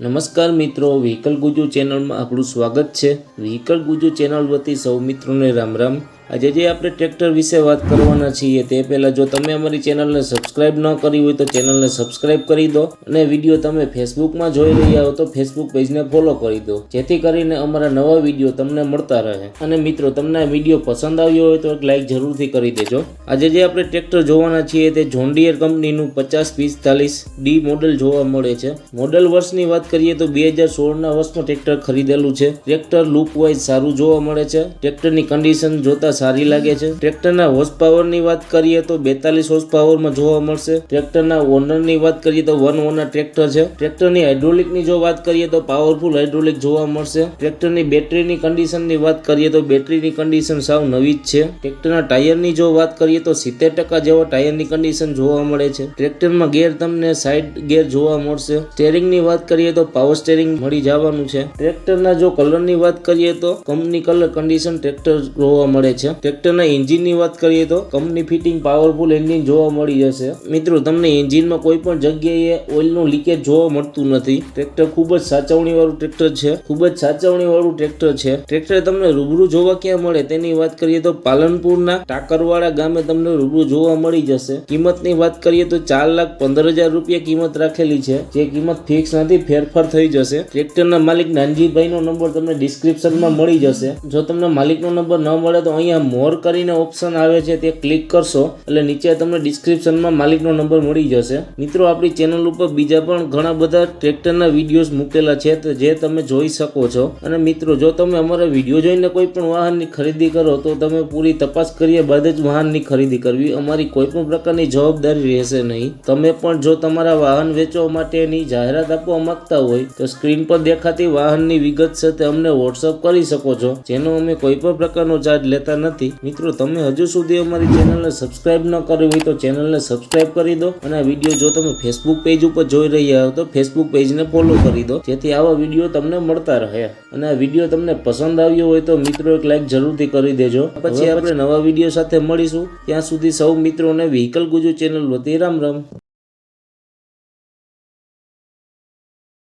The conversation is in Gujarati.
નમસ્કાર મિત્રો, વ્હીકલ ગુજુ ચેનલમાં આપણું સ્વાગત છે। વ્હીકલ ગુજુ ચેનલ વતી સૌ મિત્રોને રામ રામ। આજે જે આપણે ટ્રેક્ટર વિશે વાત કરવાના છીએ તે પહેલાં જો તમે અમારી ચેનલને સબસ્ક્રાઇબ ન કરી હોય તો ચેનલને સબસ્ક્રાઇબ કરી દો અને વિડીયો તમે ફેસબુકમાં જોઈ રહ્યા હો તો ફેસબુક પેજને ફોલો કરી દો, જેથી કરીને અમારા નવા વિડીયો તમને મળતા રહે। અને મિત્રો, તમને આ વિડીયો પસંદ આવ્યો હોય તો એક લાઇક જરૂરથી કરી દેજો। આજે જે આપણે ટ્રેક્ટર જોવાના છીએ તે જોન ડીયર કંપનીનું 5045D મોડેલ જોવા મળે છે। મોડેલ વર્ષની વાત કરીએ તો 2016ના વર્ષનું ટ્રેક્ટર ખરીદેલું છે। ટ્રેક્ટર લુક વાઇઝ સારું જોવા મળે છે। ટ્રેક્ટરની કન્ડિશન જોતા સારી લાગે છે। ટ્રેક્ટરના હોર્સ પાવરની વાત કરીએ તો 42 હોર્સ પાવરમાં જોવા મળશે। ટ્રેક્ટરના ઓનરની વાત કરીએ તો 1 ઓનર ટ્રેક્ટર છે। ટ્રેક્ટરની હાઇડ્રોલિકની જો વાત કરીએ તો પાવરફુલ હાઇડ્રોલિક જોવા મળશે। ટ્રેક્ટરની બેટરીની કન્ડિશનની વાત કરીએ તો બેટરીની કન્ડિશન સાવ નવી જ છે। ટ્રેક્ટરના ટાયરની જો વાત કરીએ તો 70% જેવા ટાયરની કન્ડિશન જોવા મળે છે। ટ્રેક્ટરમાં ગેર તમને સાઇડ ગેર જોવા મળશે। સ્ટેરિંગની વાત કરીએ તો પાવર સ્ટેરિંગ મળી જવાનું છે। ટ્રેક્ટરના જો કલરની વાત કરીએ તો કંપની કલર કન્ડિશન ટ્રેક્ટર જોવા મળે છે। ટ્રેક્ટરના એન્જિનની વાત કરીએ તો કંપની ફિટિંગ પાવરફુલ એન્જિન જોવા મળી જશે। મિત્રો, તમને એન્જિનમાં કોઈ પણ જગ્યાએ ઓઇલનું લીકેજ જોવા મળતું નથી। ટ્રેક્ટર ખૂબ જ સાચવણી વાળું ટ્રેક્ટર છે। ટ્રેક્ટર તમને રૂબરૂ જોવા ક્યાં મળે તેની વાત કરીએ તો પાલનપુરના ટાકરવાડા ગામે તમને રૂબરૂ જોવા મળી જશે। કિંમતની વાત કરીએ તો 4,15,000 રૂપિયા કિંમત રાખેલી છે, જે કિંમત ફિક્સ નથી, ફેરફાર થઈ જશે। ટ્રેક્ટરના માલિક નાનજીભાઈનો નંબર તમને ડિસ્ક્રિપ્શનમાં મળી જશે। જો તમને માલિકનો નંબર ન મળે તો અહીંયા મોર કરીને ઓપ્શન આવે છે, તે ક્લિક કરશો એટલે નીચે તમને ડિસ્ક્રિપ્શનમાં માલિકનો નંબર મળી જશે। મિત્રો, આપણી ચેનલ ઉપર બીજા પણ ઘણા બધા ટ્રેક્ટરના વિડીયોઝ મૂકેલા છે જે તમે જોઈ શકો છો। અને મિત્રો, જો તમે અમારા વિડીયો જોઈને કોઈ પણ વાહનની ખરીદી કરો તો તમે પૂરી તપાસ કર્યા બાદ જ વાહનની ખરીદી કરવી, અમારી કોઈ પણ પ્રકારની જવાબદારી રહેશે નહીં। તમે પણ જો તમારા વાહન વેચવા માટેની જાહેરાત આપવા માંગતા હોય તો સ્ક્રીન પર દેખાતી વાહનની વિગત સાથે અમને વોટ્સઅપ કરી શકો છો, જેનો અમે કોઈ પણ પ્રકારનો ચાર્જ લેતા નથી। મિત્રો, તમે હજુ સુધી અમારી ચેનલને સબસ્ક્રાઇબ ન કરી હોય તો ચેનલને સબસ્ક્રાઇબ કરી દો અને આ વિડીયો જો તમે ફેસબુક પેજ ઉપર જોઈ રહ્યા હો તો ફેસબુક પેજને ફોલો કરી દો, જેથી આવા વિડીયો તમને મળતા રહે। અને આ વિડીયો તમને પસંદ આવ્યો હોય તો મિત્રો એક લાઇક જરૂરથી કરી દેજો। પછી આપણે નવા વિડીયો સાથે મળીશું, ત્યાં સુધી સૌ મિત્રોને વ્હીકલ ગુજુ ચેનલ વતી રામ રામ।